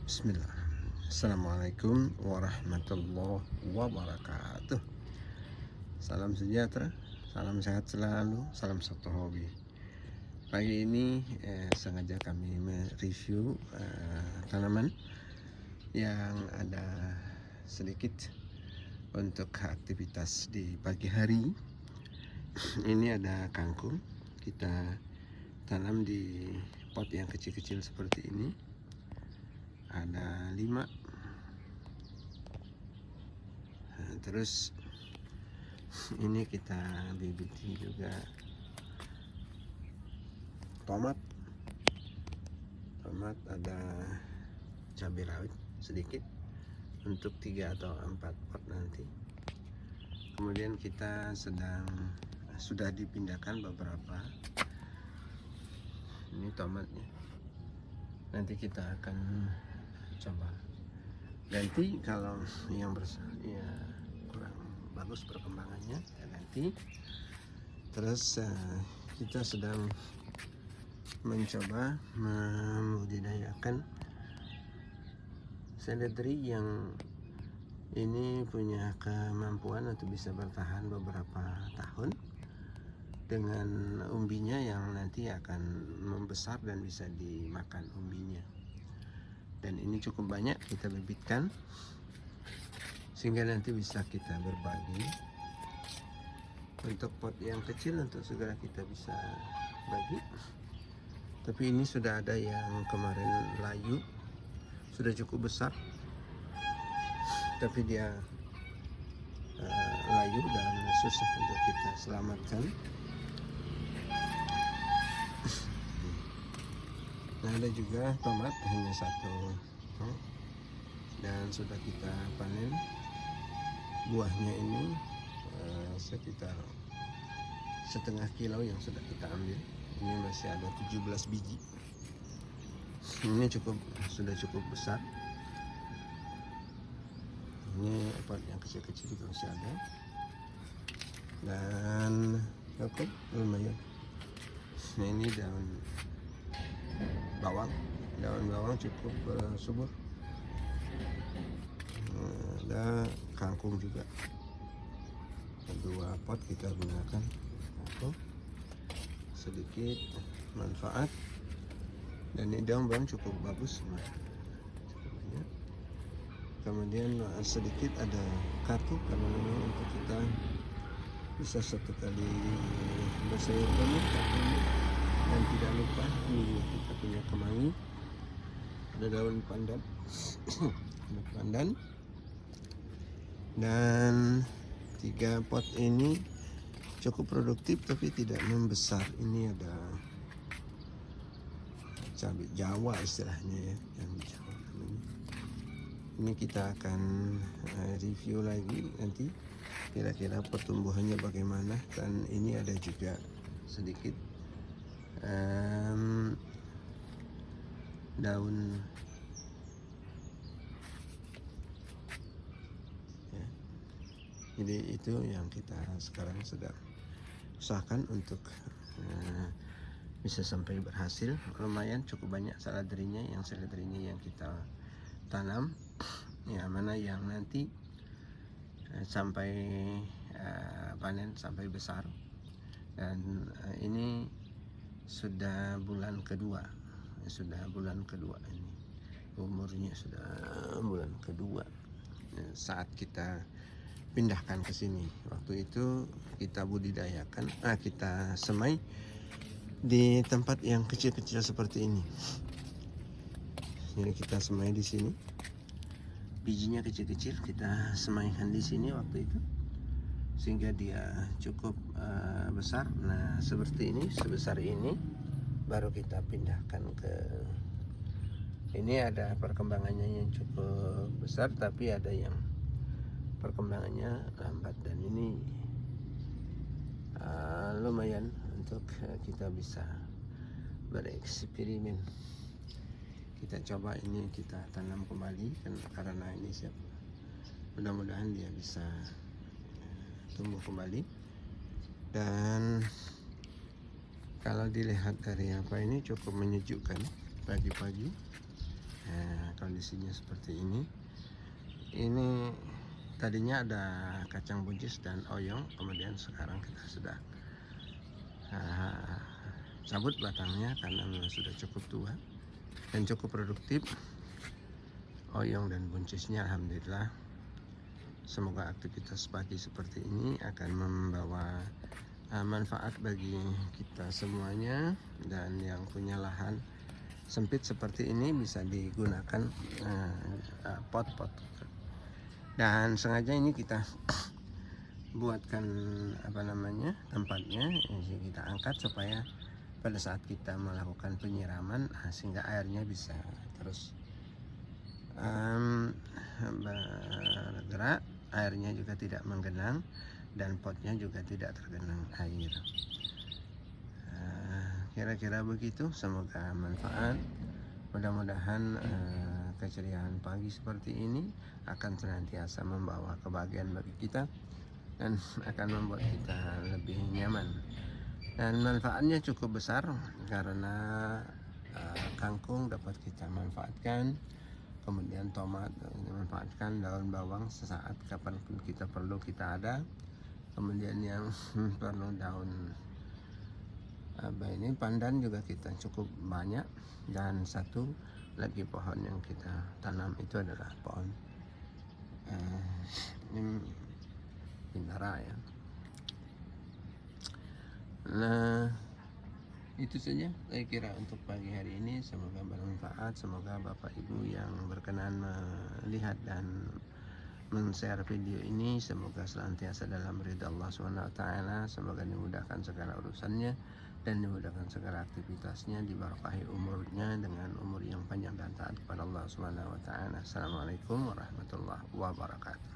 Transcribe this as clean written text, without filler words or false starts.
Bismillah. Assalamualaikum warahmatullahi wabarakatuh. Salam sejahtera, salam sehat selalu, salam satu hobi. Pagi ini sengaja kami mereview tanaman yang ada sedikit untuk aktivitas di pagi hari. Ini ada kangkung, kita tanam di pot yang kecil-kecil seperti ini. Ada 5. Terus ini kita bibiti juga tomat ada cabai rawit sedikit untuk 3 atau 4 pot nanti. Kemudian kita sudah dipindahkan beberapa. Ini tomatnya, nanti kita akan coba ganti kalau yang kurang bagus perkembangannya ya ganti. Terus kita sedang mencoba membudidayakan seledri yang ini punya kemampuan untuk bisa bertahan beberapa tahun dengan umbinya yang nanti akan membesar dan bisa dimakan umbinya. Dan ini cukup banyak kita bibitkan sehingga nanti bisa kita berbagi. Untuk pot yang kecil untuk segera kita bisa bagi. Tapi ini sudah ada yang kemarin layu, sudah cukup besar, tapi dia layu dan susah untuk kita selamatkan. Nah, ada juga tomat hanya 1 dan sudah kita panen. Buahnya ini sekitar setengah kilo yang sudah kita ambil. Ini masih ada 17 biji. Ini sudah cukup besar. Ini pot yang kecil-kecil juga masih ada. Dan oke, lumayan. Nah, ini daun bawang cukup subur. Ada kangkung juga. 2 pot kita gunakan sedikit manfaat. Dan ini daun bawang cukup bagus, cukup banyak. Kemudian sedikit ada kartu karena memang untuk kita bisa 1 kali bersayur penuh. Dan tidak lupa ini kita punya kemangi, ada daun pandan, dan 3 pot ini cukup produktif tapi tidak membesar. Ini ada cabai Jawa istilahnya ya, yang Jawa. Ini kita akan review lagi nanti kira-kira pertumbuhannya bagaimana. Dan ini ada juga sedikit daun ya. Jadi itu yang kita sekarang sedang usahakan untuk bisa sampai berhasil. Lumayan cukup banyak seledrinya yang kita tanam, ya, mana yang nanti sampai panen sampai besar. Dan ini sudah bulan kedua ini, umurnya sudah bulan kedua saat kita pindahkan ke sini. Waktu itu kita budidayakan, kita semai di tempat yang kecil-kecil seperti ini. Jadi kita semai di sini, bijinya kecil-kecil, kita semaikan di sini waktu itu sehingga dia cukup besar. Nah, seperti ini, sebesar ini baru kita pindahkan ke ini. Ada perkembangannya yang cukup besar tapi ada yang perkembangannya lambat. Dan ini lumayan untuk kita bisa bereksperimen. Kita coba ini, kita tanam kembali karena ini siap. Mudah-mudahan dia bisa tumbuh kembali. Dan kalau dilihat dari apa ini cukup menyejukkan pagi-pagi. Kalau kondisinya seperti ini. Ini tadinya ada kacang buncis dan oyong, kemudian sekarang kita sudah cabut batangnya karena memang sudah cukup tua dan cukup produktif. Oyong dan buncisnya alhamdulillah. Semoga aktivitas pagi seperti ini akan membawa manfaat bagi kita semuanya, dan yang punya lahan sempit seperti ini bisa digunakan pot-pot. Dan sengaja ini kita buatkan tempatnya, kita angkat supaya pada saat kita melakukan penyiraman sehingga airnya bisa terus bergerak, airnya juga tidak menggenang dan potnya juga tidak tergenang air. Kira-kira begitu, semoga manfaat. Mudah-mudahan keceriaan pagi seperti ini akan senantiasa membawa kebahagiaan bagi kita dan akan membuat kita lebih nyaman. Dan manfaatnya cukup besar karena kangkung dapat kita manfaatkan, kemudian tomat dimanfaatkan, daun bawang sesaat kapanpun kita perlu kita ada, kemudian yang perlu daun pandan juga kita cukup banyak, dan satu lagi pohon yang kita tanam itu adalah pohon bintara ya. Nah, itu saja saya kira untuk pagi hari ini. Semoga bermanfaat. Semoga Bapak Ibu yang berkenan melihat dan men-share video ini semoga senantiasa dalam ridha Allah SWT. Semoga dimudahkan segala urusannya dan dimudahkan segala aktivitasnya, diberkahi umurnya dengan umur yang panjang dan taat kepada Allah SWT. Assalamualaikum warahmatullahi wabarakatuh.